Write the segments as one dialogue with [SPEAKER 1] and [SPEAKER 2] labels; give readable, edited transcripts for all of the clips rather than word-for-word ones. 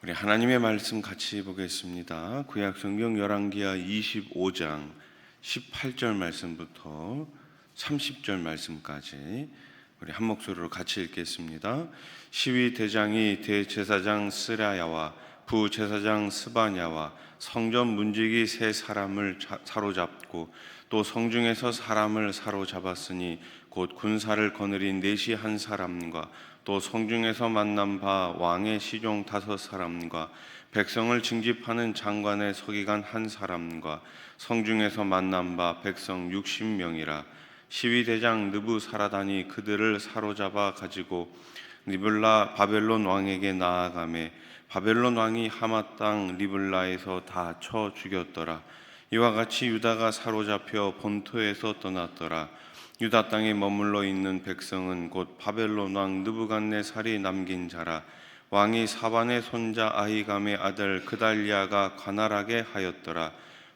[SPEAKER 1] 우리 하나님의 말씀 같이 보겠습니다. 구약 성경 열왕기하 25장 18절 말씀부터 30절 말씀까지 우리 한 목소리로 같이 읽겠습니다. 시위 대장이 대제사장 스라야와 부제사장 스바냐와 성전 문지기 세 사람을 사로잡고 또 성중에서 사람을 사로잡았으니 곧 군사를 거느린 내시 한 사람과 또 성중에서 만난 바 왕의 시종 5사람과 백성을 징집하는 장관의 서기관 1사람과 성중에서 만난 바 백성 60명이라. 시위대장 느부사라단이 그들을 사로잡아 가지고 리블라 바벨론 왕에게 나아가매 바벨론 왕이 하맛 땅 리블라에서 다 쳐 죽였더라. 이와 같이 유다가 사로잡혀 본토에서 떠났더라. 유다 땅에 머물러 있는 백성은 곧 바벨론 왕 느부갓네살이 남긴 자라. 왕이 사반의 손자 아히감의 아들 그달리아가 관할하게 하였더라.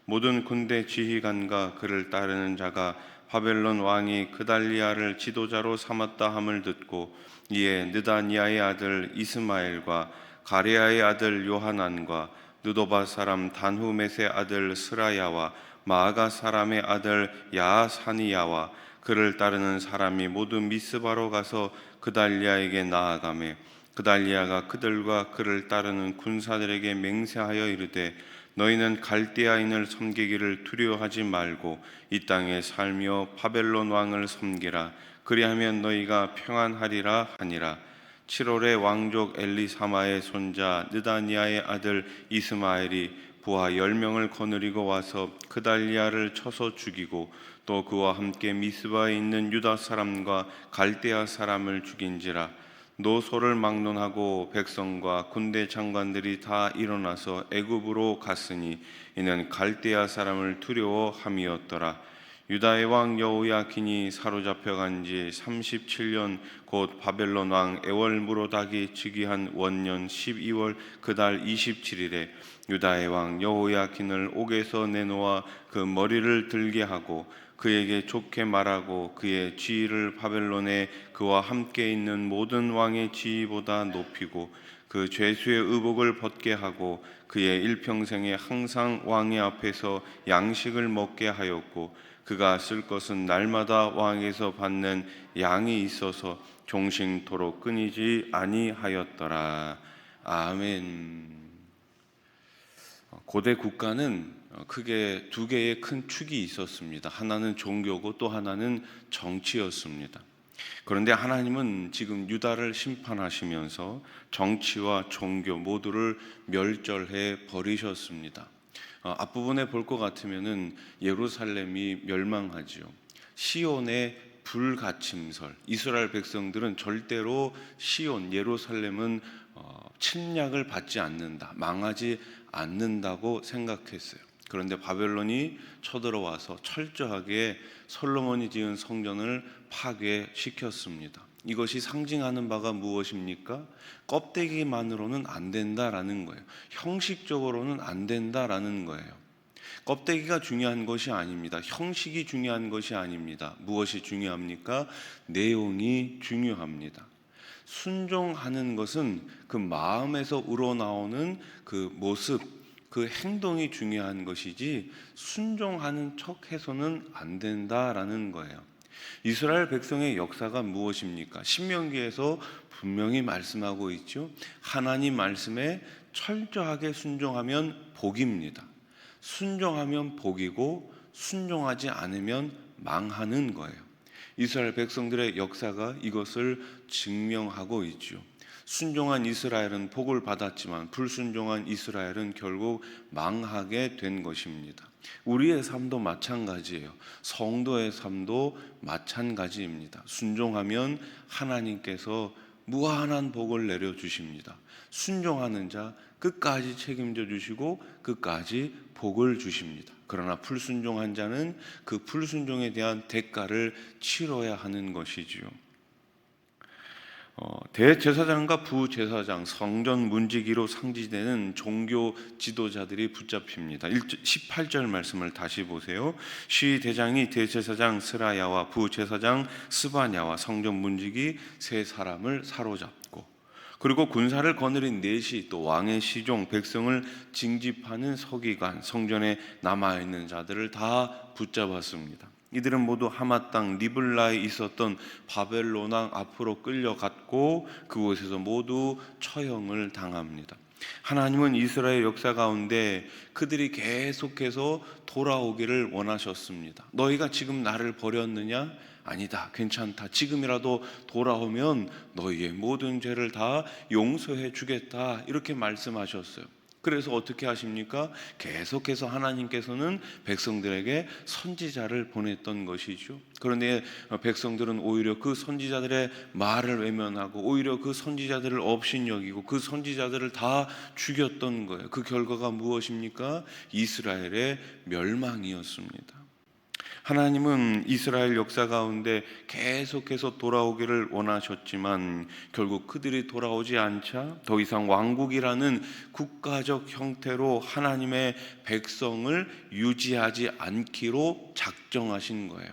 [SPEAKER 1] 모든 군대 지휘관과 그를 따르는 자가 바벨론 왕이 그달리아를 지도자로 삼았다 함을 듣고 이에 느다니아의 아들 이스마엘과 가레아의 아들 요하난과 느도바 사람 단후мет의 아들 스라야와 마아가 사람의 아들 야사니야와 그를 따르는 사람이 모두 미스바로 가서 그달리아에게 나아가매 그달리아가 그들과 그를 따르는 군사들에게 맹세하여 이르되 너희는 갈대아인을 섬기기를 두려워하지 말고 이 땅에 살며 바벨론 왕을 섬기라. 그리하면 너희가 평안하리라 하니라. 7월에 왕족 엘리사마의 손자 느다니아의 아들 이스마엘이 부하 10명을 거느리고 와서 그달리아를 쳐서 죽이고 또 그와 함께 미스바에 있는 유다 사람과 갈대아 사람을 죽인지라. 노소를 막론하고 백성과 군대 장관들이 다 일어나서 애굽으로 갔으니 이는 갈대아 사람을 두려워함이었더라. 유다의 왕 여호야킨이 사로잡혀간 지 37년 곧 바벨론 왕 에월무로닥이 즉위한 원년 12월 그달 27일에 유다의 왕 여호야킨을 옥에서 내놓아 그 머리를 들게 하고 그에게 좋게 말하고 그의 지위를 바벨론에 그와 함께 있는 모든 왕의 지위보다 높이고 그 죄수의 의복을 벗게 하고 그의 일평생에 항상 왕의 앞에서 양식을 먹게 하였고 그가 쓸 것은 날마다 왕에서 받는 양이 있어서 종신토록 끊이지 아니하였더라. 아멘. 고대 국가는 크게 두 개의 큰 축이 있었습니다. 하나는 종교고 또 하나는 정치였습니다. 그런데 하나님은 지금 유다를 심판하시면서 정치와 종교 모두를 멸절해 버리셨습니다. 앞부분에 볼 것 같으면은 예루살렘이 멸망하지요. 시온의 불가침설. 이스라엘 백성들은 절대로 시온 예루살렘은 침략을 받지 않는다, 망하지 않는다고 생각했어요. 그런데 바벨론이 쳐들어와서 철저하게 솔로몬이 지은 성전을 파괴시켰습니다. 이것이 상징하는 바가 무엇입니까? 껍데기만으로는 안 된다라는 거예요. 형식적으로는 안 된다라는 거예요. 껍데기가 중요한 것이 아닙니다. 형식이 중요한 것이 아닙니다. 무엇이 중요합니까? 내용이 중요합니다. 순종하는 것은 그 마음에서 우러나오는 그 모습, 그 행동이 중요한 것이지 순종하는 척해서는 안 된다라는 거예요. 이스라엘 백성의 역사가 무엇입니까? 신명기에서 분명히 말씀하고 있죠. 하나님 말씀에 철저하게 순종하면 복입니다. 순종하면 복이고 순종하지 않으면 망하는 거예요. 이스라엘 백성들의 역사가 이것을 증명하고 있죠. 순종한 이스라엘은 복을 받았지만 불순종한 이스라엘은 결국 망하게 된 것입니다. 우리의 삶도 마찬가지예요. 성도의 삶도 마찬가지입니다. 순종하면 하나님께서 무한한 복을 내려주십니다. 순종하는 자 끝까지 책임져 주시고 끝까지 복을 주십니다. 그러나 불순종한 자는 그 불순종에 대한 대가를 치러야 하는 것이지요. 대제사장과 부제사장, 성전 문지기로 상징되는 종교 지도자들이 붙잡힙니다. 18절 말씀을 다시 보세요. 시대장이 대제사장 스라야와 부제사장 스바냐와 성전 문지기 세 사람을 사로잡고 그리고 군사를 거느린 넷이 또 왕의 시종, 백성을 징집하는 서기관, 성전에 남아있는 자들을 다 붙잡았습니다. 이들은 모두 하마 땅 리블라에 있었던 바벨론 왕 앞으로 끌려갔고 그곳에서 모두 처형을 당합니다. 하나님은 이스라엘 역사 가운데 그들이 계속해서 돌아오기를 원하셨습니다. 너희가 지금 나를 버렸느냐? 아니다, 괜찮다. 지금이라도 돌아오면 너희의 모든 죄를 다 용서해 주겠다. 이렇게 말씀하셨어요. 그래서 어떻게 하십니까? 계속해서 하나님께서는 백성들에게 선지자를 보냈던 것이죠. 그런데 백성들은 오히려 그 선지자들의 말을 외면하고 오히려 그 선지자들을 업신여기고 그 선지자들을 다 죽였던 거예요. 그 결과가 무엇입니까? 이스라엘의 멸망이었습니다. 하나님은 이스라엘 역사 가운데 계속해서 돌아오기를 원하셨지만 결국 그들이 돌아오지 않자 더 이상 왕국이라는 국가적 형태로 하나님의 백성을 유지하지 않기로 작정하신 거예요.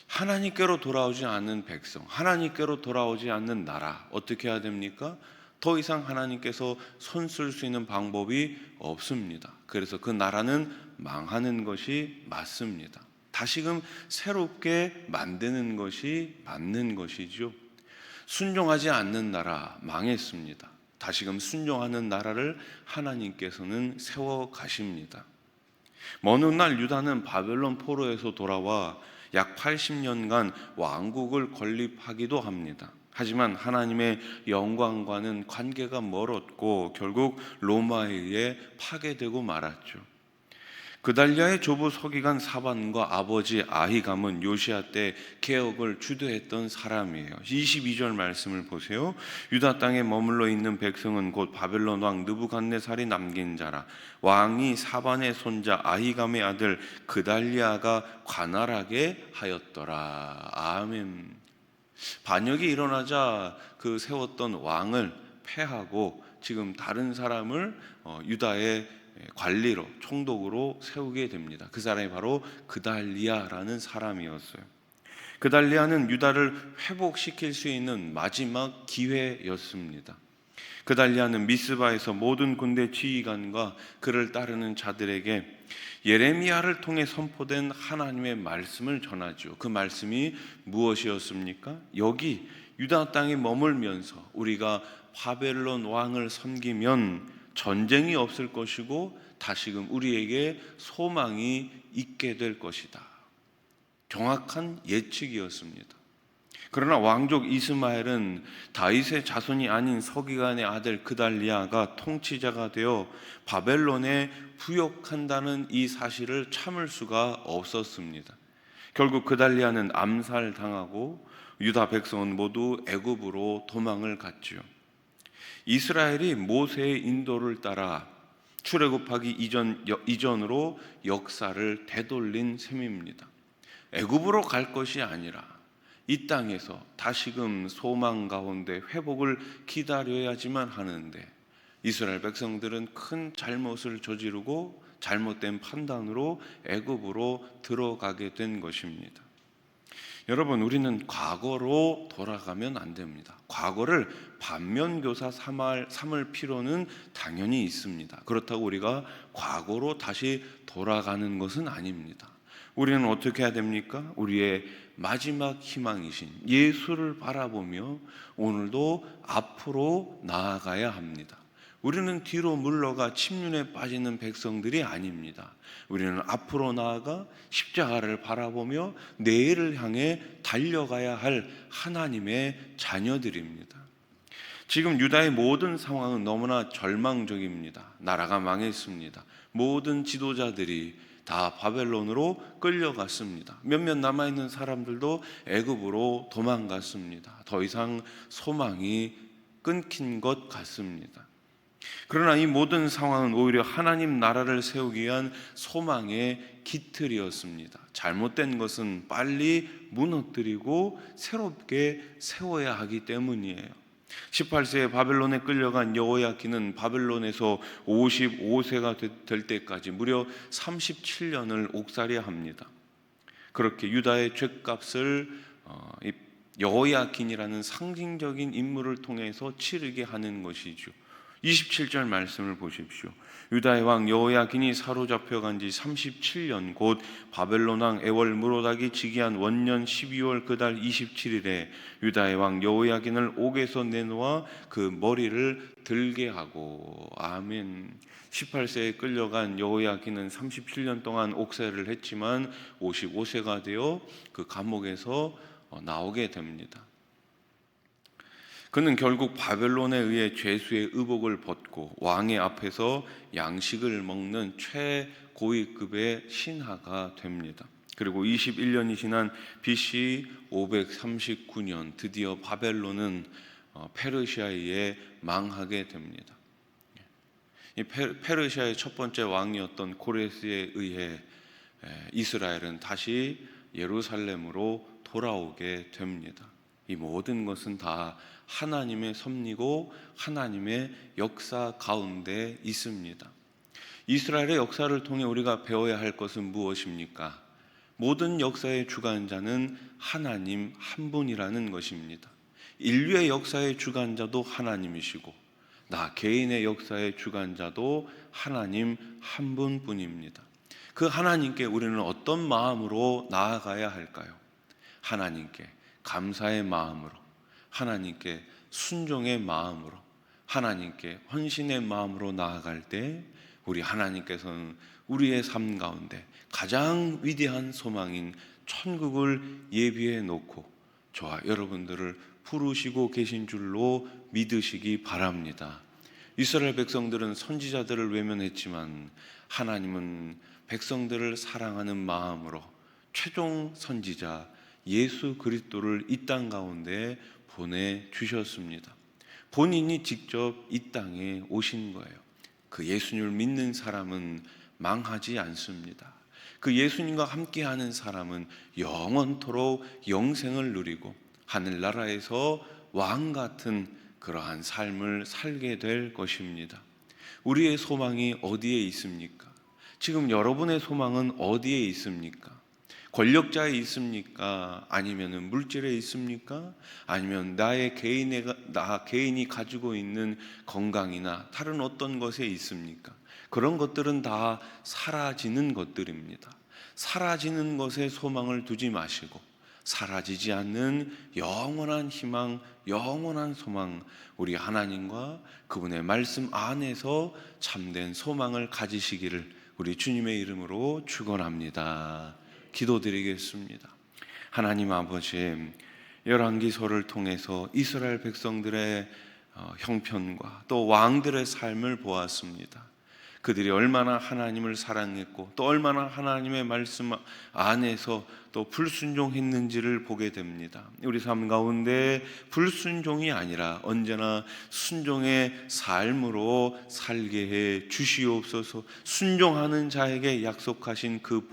[SPEAKER 1] 하나님께로 돌아오지 않는 백성, 하나님께로 돌아오지 않는 나라, 어떻게 해야 됩니까? 더 이상 하나님께서 손 쓸 수 있는 방법이 없습니다. 그래서 그 나라는 망하는 것이 맞습니다. 다시금 새롭게 만드는 것이 맞는 것이죠. 순종하지 않는 나라 망했습니다. 다시금 순종하는 나라를 하나님께서는 세워 가십니다. 먼 훗날 유다는 바벨론 포로에서 돌아와 약 80년간 왕국을 건립하기도 합니다. 하지만 하나님의 영광과는 관계가 멀었고 결국 로마에 의해 파괴되고 말았죠. 그달리아의 조부 서기관 사반과 아버지 아히감은 요시야 때 개혁을 주도했던 사람이에요. 22절 말씀을 보세요. 유다 땅에 머물러 있는 백성은 곧 바벨론 왕 느부갓네살이 남긴 자라. 왕이 사반의 손자 아히감의 아들 그달리아가 관할하게 하였더라. 아멘. 반역이 일어나자 그 세웠던 왕을 패하고 지금 다른 사람을 유다의 관리로, 총독으로 세우게 됩니다. 그 사람이 바로 그달리아라는 사람이었어요. 그달리아는 유다를 회복시킬 수 있는 마지막 기회였습니다. 그달리아는 미스바에서 모든 군대 지휘관과 그를 따르는 자들에게 예레미야를 통해 선포된 하나님의 말씀을 전하죠. 그 말씀이 무엇이었습니까? 여기 유다 땅에 머물면서 우리가 바벨론 왕을 섬기면 전쟁이 없을 것이고 다시금 우리에게 소망이 있게 될 것이다. 정확한 예측이었습니다. 그러나 왕족 이스마엘은 다윗의 자손이 아닌 서기관의 아들 그달리아가 통치자가 되어 바벨론에 부역한다는 이 사실을 참을 수가 없었습니다. 결국 그달리아는 암살당하고 유다 백성은 모두 애굽으로 도망을 갔지요. 이스라엘이 모세의 인도를 따라 출애굽하기 이전으로 역사를 되돌린 셈입니다. 애굽으로 갈 것이 아니라 이 땅에서 다시금 소망 가운데 회복을 기다려야지만 하는데 이스라엘 백성들은 큰 잘못을 저지르고 잘못된 판단으로 애굽으로 들어가게 된 것입니다. 여러분, 우리는 과거로 돌아가면 안 됩니다. 과거를 반면교사 삼을 필요는 당연히 있습니다. 그렇다고 우리가 과거로 다시 돌아가는 것은 아닙니다. 우리는 어떻게 해야 됩니까? 우리의 마지막 희망이신 예수를 바라보며 오늘도 앞으로 나아가야 합니다. 우리는 뒤로 물러가 침륜에 빠지는 백성들이 아닙니다. 우리는 앞으로 나아가 십자가를 바라보며 내일을 향해 달려가야 할 하나님의 자녀들입니다. 지금 유다의 모든 상황은 너무나 절망적입니다. 나라가 망했습니다. 모든 지도자들이 다 바벨론으로 끌려갔습니다. 몇몇 남아있는 사람들도 애굽으로 도망갔습니다. 더 이상 소망이 끊긴 것 같습니다. 그러나 이 모든 상황은 오히려 하나님 나라를 세우기 위한 소망의 기틀이었습니다. 잘못된 것은 빨리 무너뜨리고 새롭게 세워야 하기 때문이에요. 18세에 바벨론에 끌려간 여호야긴은 바벨론에서 55세가 될 때까지 무려 37년을 옥살이야 합니다. 그렇게 유다의 죗값을 여호야긴이라는 상징적인 인물을 통해서 치르게 하는 것이죠. 27절 말씀을 보십시오. 유다의 왕 여호야긴이 사로잡혀간 지 37년 곧 바벨론 왕 에월 무로닥이 즉위한 원년 12월 그달 27일에 유다의 왕 여호야긴을 옥에서 내놓아 그 머리를 들게 하고. 아멘. 18세에 끌려간 여호야긴은 37년 동안 옥살이를 했지만 55세가 되어 그 감옥에서 나오게 됩니다. 그는 결국 바벨론에 의해 죄수의 의복을 벗고 왕의 앞에서 양식을 먹는 최고위급의 신하가 됩니다. 그리고 21년이 지난 BC 539년 드디어 바벨론은 페르시아에 의해 망하게 됩니다. 이 페르시아의 첫 번째 왕이었던 고레스에 의해 이스라엘은 다시 예루살렘으로 돌아오게 됩니다. 이 모든 것은 다 하나님의 섭리고 하나님의 역사 가운데 있습니다. 이스라엘의 역사를 통해 우리가 배워야 할 것은 무엇입니까? 모든 역사의 주관자는 하나님 한 분이라는 것입니다. 인류의 역사의 주관자도 하나님이시고 나 개인의 역사의 주관자도 하나님 한 분뿐입니다. 그 하나님께 우리는 어떤 마음으로 나아가야 할까요? 하나님께 감사의 마음으로, 하나님께 순종의 마음으로, 하나님께 헌신의 마음으로 나아갈 때 우리 하나님께서는 우리의 삶 가운데 가장 위대한 소망인 천국을 예비해 놓고 저와 여러분들을 부르시고 계신 줄로 믿으시기 바랍니다. 이스라엘 백성들은 선지자들을 외면했지만 하나님은 백성들을 사랑하는 마음으로 최종 선지자 예수 그리스도를 이 땅 가운데 보내주셨습니다. 본인이 직접 이 땅에 오신 거예요. 그 예수님을 믿는 사람은 망하지 않습니다. 그 예수님과 함께하는 사람은 영원토록 영생을 누리고 하늘나라에서 왕 같은 그러한 삶을 살게 될 것입니다. 우리의 소망이 어디에 있습니까? 지금 여러분의 소망은 어디에 있습니까? 권력자에 있습니까? 아니면 물질에 있습니까? 아니면 나 개인이 가지고 있는 건강이나 다른 어떤 것에 있습니까? 그런 것들은 다 사라지는 것들입니다. 사라지는 것에 소망을 두지 마시고 사라지지 않는 영원한 희망, 영원한 소망, 우리 하나님과 그분의 말씀 안에서 참된 소망을 가지시기를 우리 주님의 이름으로 축원합니다. 기도드리겠습니다. 하나님 아버지, 열왕기서를 통해서 이스라엘 백성들의 형편과 또 왕들의 삶을 보았습니다. 그들이 얼마나 하나님을 사랑했고 또 얼마나 하나님의 말씀 안에서 또 불순종했는지를 보게 됩니다. 우리 삶 가운데 불순종이 아니라 언제나 순종의 삶으로 살게 해 주시옵소서. 순종하는 자에게 약속하신 그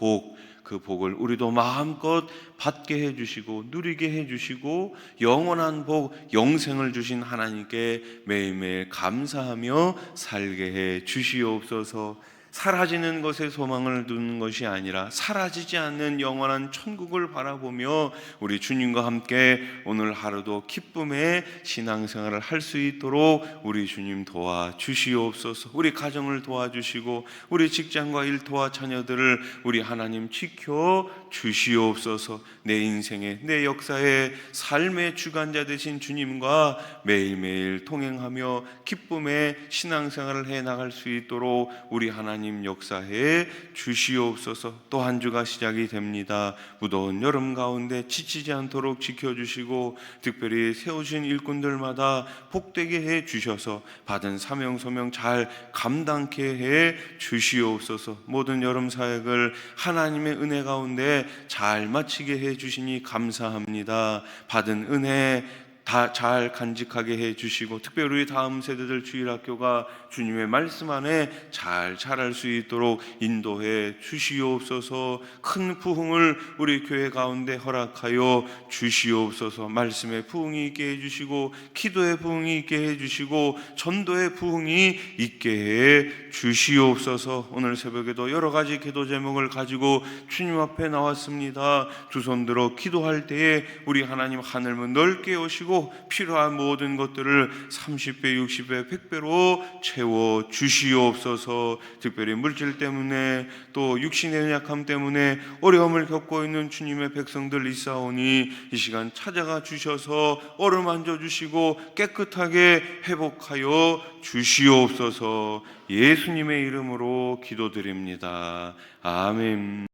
[SPEAKER 1] 복을 우리도 마음껏 받게 해주시고 누리게 해주시고 영원한 복, 영생을 주신 하나님께 매일매일 감사하며 살게 해 주시옵소서. 사라지는 것에 소망을 두는 것이 아니라 사라지지 않는 영원한 천국을 바라보며 우리 주님과 함께 오늘 하루도 기쁨의 신앙생활을 할 수 있도록 우리 주님 도와주시옵소서. 우리 가정을 도와주시고 우리 직장과 일터와 자녀들을 우리 하나님 지켜 주시옵소서. 내 인생의 내 역사의 삶의 주관자 되신 주님과 매일매일 동행하며 기쁨의 신앙생활을 해나갈 수 있도록 우리 하나님 역사해 주시옵소서. 또 한 주가 시작이 됩니다. 무더운 여름 가운데 지치지 않도록 지켜주시고 특별히 세우신 일꾼들마다 복되게 해 주셔서 받은 사명 소명 잘 감당케 해 주시옵소서. 모든 여름 사역을 하나님의 은혜 가운데 잘 마치게 해 주시니 감사합니다. 받은 은혜 다 잘 간직하게 해주시고, 특별히 우리 다음 세대들 주일학교가 주님의 말씀 안에 잘 자랄 수 있도록 인도해 주시옵소서. 큰 부흥을 우리 교회 가운데 허락하여 주시옵소서. 말씀의 부흥이 있게 해주시고, 기도의 부흥이 있게 해주시고, 전도의 부흥이 있게 해 주시옵소서. 오늘 새벽에도 여러 가지 기도 제목을 가지고 주님 앞에 나왔습니다. 두 손 들어 기도할 때에 우리 하나님 하늘문 넓게 여시고 필요한 모든 것들을 30배, 60배, 100배로 채워 주시옵소서. 특별히 물질 때문에 또 육신의 연약함 때문에 어려움을 겪고 있는 주님의 백성들 있사오니 이 시간 찾아가 주셔서 어루만져 주시고 깨끗하게 회복하여 주시옵소서. 예수님의 이름으로 기도드립니다. 아멘.